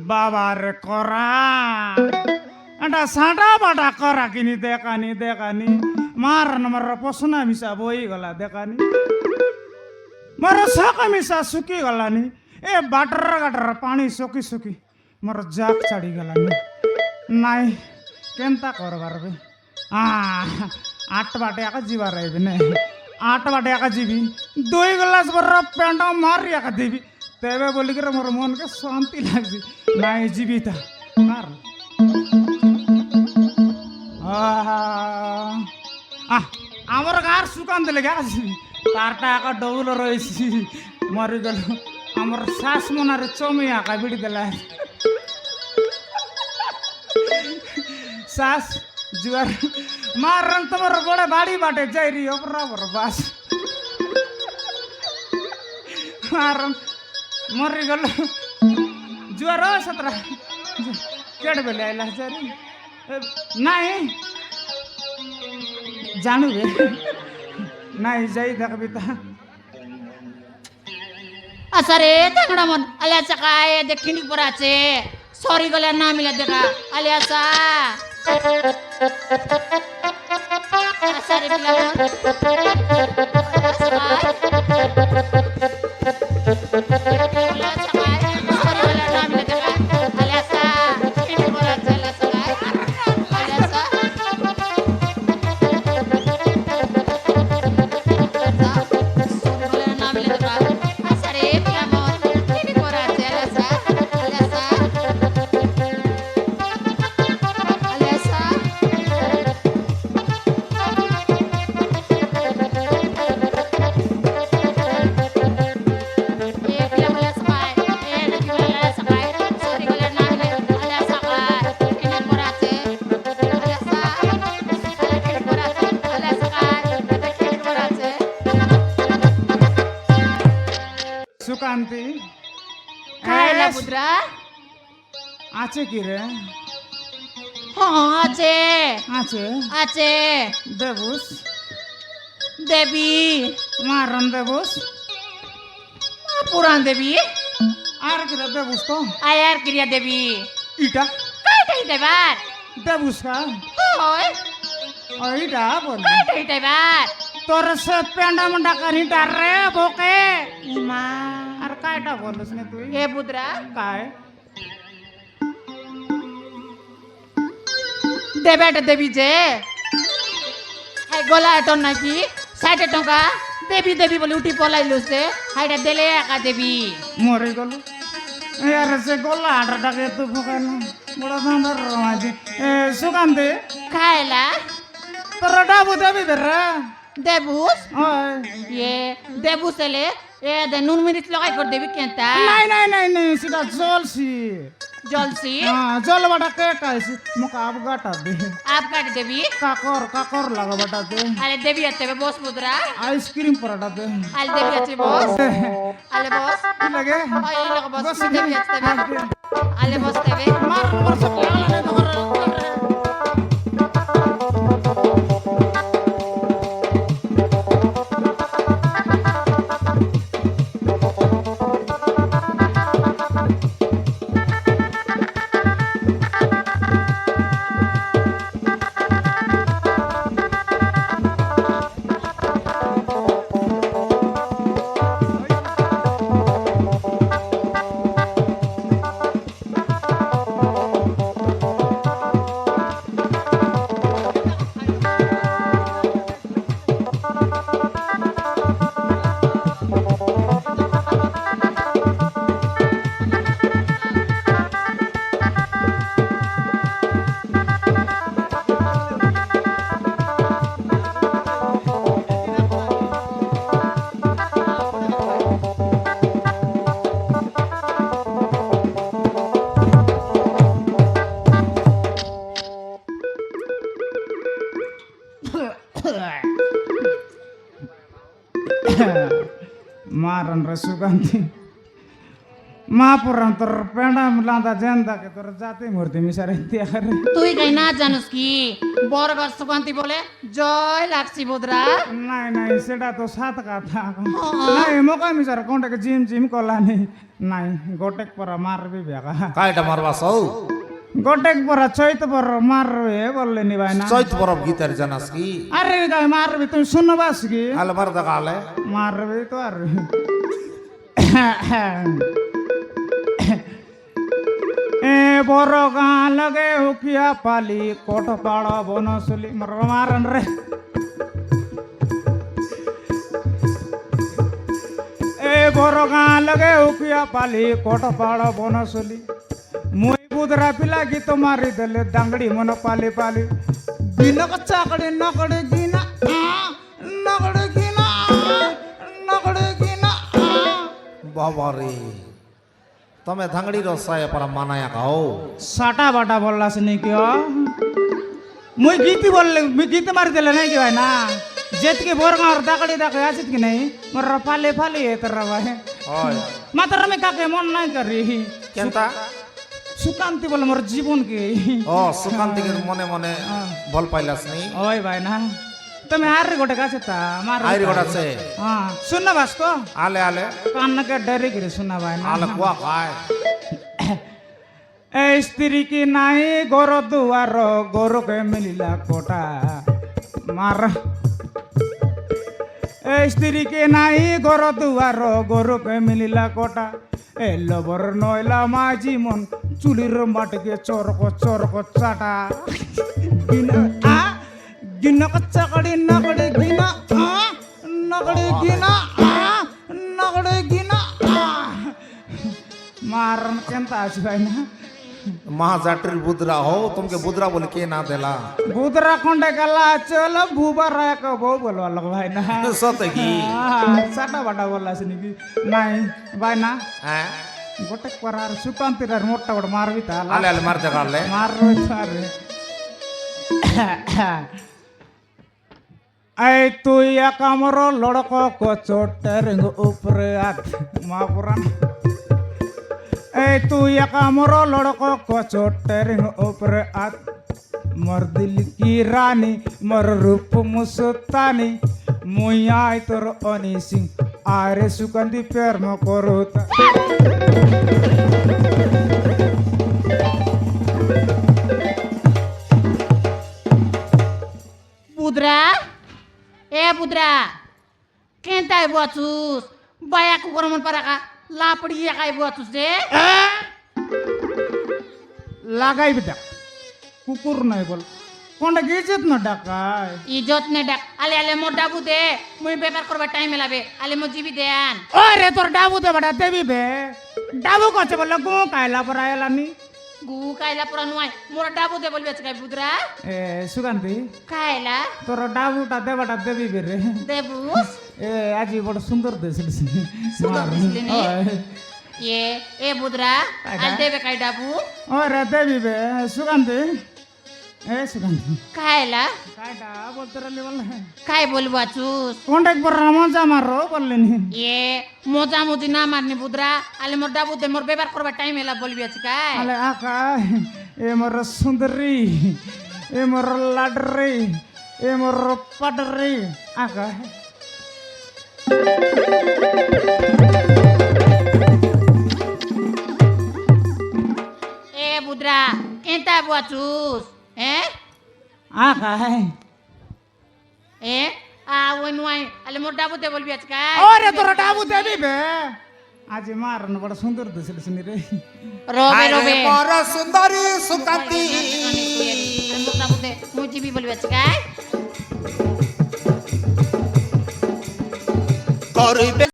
বাবার করা এটা সাঁটা বাটা করা কিনি দেখানি মার পশনা মিশা বই গলা দেখানি ମୋର ସକ ମିଶା ଶୁଖିଗଲାନି ଏ ବାଟର ଘାଟର ପାଣି ଶୁଖି ମୋର ଜାକ୍ ଛାଡ଼ିଗଲାନି ନାଇଁ କେନ୍ତା କରବାର ବେ ଆଠ ବାଟେ ଆକା ଯିବାର ଏବେ ନାଇଁ 8 ବାଟେ ଆକା ଯିବି 2 ଗ୍ଲାସ ବର ପେଣ୍ଡ ମାରି ଆକା ଦେବି ତେବେ ବୋଲିକିର ମୋର ମନକେ ଶାନ୍ତି ଲାଗୁଛି ନାଇଁ ଯିବି ତା ମାର ଆମର ଗାଁର ସୁକାନ୍ତ ଦେଲେ ଗା ଯିବି तारटा आका डौल रही मरीगल आमर सास मनारे चमी आका बिड़ी देला सास जुआर मार रंग तमर बड़े बाड़ी बाटे जाइरी बराबर बास मार मरीगल जुआर सतरा केड़ बेले आइला जारी नहीं जानू बे नाही जाई दाखविता असरे तांगडा मन आल्याचा काय देखीनी पराचे सॉरी गल्या ना मिला देखा आल्याचा असरे बिला मन आल्याचा काय सॉरी गल्या ना मिला देखा आल्याचा देखीनी पराचे आल्याचा काय आल्याचा सुकांती खायला पुत्रा आचे की रे हाँ आचे आचे देवुस देवी मारन देवुस पुराण देवी आर की रे देवुस तो आयार क्रिया देवी इटा काय देवार देवुस का होय इटा बोल काय देवार तोर से पेंडा मुंडा करी डर रे बोके इमा अरे कायटा बोलस ने तू हे पुत्रा काय देबेट देवी जे हाय गोला एटन नाकी 60 टका देवी देवी बोली उठी पलाइलो से हाइडा देले एका देवी मरे गलो यार से गोला आटा टाके तू फकाना बड़ा दांदर रमाजी सुकांते खायला तोर डाबू देवी बेरा देबुस ओय ये देबुसले ए दे नून मिरिच लगाई कर देवी केंता नहीं सीधा जलसी जलसी हां जल बटा के काइसी मुका आप गाटा दे आप काट देवी काकर लगा बटा दे अरे देवी आते बॉस पुत्रा आइसक्रीम पराठा दे अरे देवी आते बॉस अरे बॉस लगे ओए लगा बॉस देवी आते अरे बॉस देवी मार पर सब लाला ने मारन रे सुगंधी महापुराण তোর পেঁড়া লাঁদা জেন্দাকে তোর জাতি মূর্তি মিশারে দিয়া করে তুই কাই না জানুস কি বরগর সুকান্তি বলে জয় লাগছি বুদ্রা নাই নাই সেটা তো সাত কথা নাই মোকা মিশার কোনটাকে জিম জিম কলানি নাই গোটেক পরা মারবি বেগা কাইটা মারবা সৌ গোটেক পরা চৈত পর মারবে বললেনি ভাই না চৈত বরফ গীতার জানাস কি আরে গাই মারবি তুমি শুনবাস কি আলে মার দেখা আলে মারবি তো আর এ বড় গাঁ লগে উকিয়া পালি কোট পাড় বনসলি মারন রে এ বড় গাঁ লগে উকিয়া পালি কোট পাড় বনসলি মুই বুদরা পিলা গীত মারি দেলে দাঙ্গড়ি মন পালি পালি দিনক চাকড়ি নকড়ি গিনা নকড়ি গিনা নকড়ি গিনা বাবা রে তুমি ধাঙ্গড়ি রসায় পরা মানায়া খাও সাটা বাটা বললাস নাকি মুই গীতি বললে মুই গীত মারি দিলে নাই কি ভাই না যেতকে বোরগাঁর দাকড়ি দেখে আসিত কি নাই মোর ফালে ফালে তোর ভাই হয় মাত্র আমি কাকে মন নাই করি কেনতা সুকান্তি বলে মোর জীবন কি ও সুকান্তিকের মনে মনে বল পাইলাস নি ওই ভাই না তুমি আর গোটে কাছে তা মার আইরি গড়াছে হ্যাঁ শুননা বাস তো আলে আলে কান্নাকে ডরে গিরে শুনা ভাই না আলে কুয়া খায় এ স্ত্রী কি নাই গর দুয়ার গরুকে মিলিলা কোটা মার এ স্ত্রী কি নাই গর দুয়ার গরুকে মিলিলা কোটা এ লবর নয়লা মাঝি মন চুলির মাটিকে চরক চাটা গিনা গিনা কচ্চা কড়ি নকড়ি গিনা নকড়ি গিনা নকড়ি গিনা মারন কেনতা আসি ভাই না महाजाटर बुदरा हो तुमके बुदरा बोल के ना देला बुदरा खंडे गला चल भूबा राय का बो बोलवा लग भाई ना सत की साटा बाटा बोला सनी की नहीं भाई ना हैं गोटे करार सुकांती रे मोटा बड़ मारवी ता आले आले मार दे गाले मार रो थारे ऐ तू या कामरो लड़को को चोटर ऊपर आत महापुराण ऐ तू या कामरो लड़को को चोटर ऊपर आत मोर दिल की रानी मोर रूप मुस्तानी मुया तोर अनी सिंह आरे सुगंधी प्यार म करोता बुद्रा ए बुद्रा केंता बुआचुस बाया को गरमन पराका लापड़ी काय बुआचुस दे লাগাই বিদা কুকুর নাই বল কোনটা গেছত না ডাকায় इज्जत ने डाक आले आले मोर डाबू दे मुई बेकार करबा टाइम लाबे आले मो जीबी देन ओरे তোর ডাবু দে বড়া দেবি বে ডাবু কছে বল গো কাইলা পর আইলানি गु कायला पुरा नुआय मोर डाबू दे बोलबे काय बुद्रा এ সুগন্ধি कायला তোর ডাবুটা দেবাটা দেবি বে রে देबूस এ আজি বড় সুন্দর দেছিস সুন্দর দিছিলি নি? ये ए बुद्रा कायला? आल देबे काय डाबू ওরে দেবি বে সুগন্ধি এ সুগন্ধি कायला কাইটা বলতে রলি বল काय बोलबाचुस কোনটা পর রামজা মারো বললেনি ये मोजा मोजी ना मारने बुद्रा आले मोर डाबू दे मोर बेकार करबा टाइम एला बोलबे काय আলে আকা এ মোর সুন্দরী এ মোর লাডরি এ মোর পাডরি আকা ए बुद्रा केंता बुआचुस हैं আকা ए आ वो नुआय आले मोर डाबू दे बोलबे काय ওরে তোর ডাবু দেবি বে আজি মারন বড় সুন্দর দিছিস নি রে रोबे रोबे मोर सुंदरी सुकांती मोर डाबू दे मुई जीबी बोलबे काय करिबे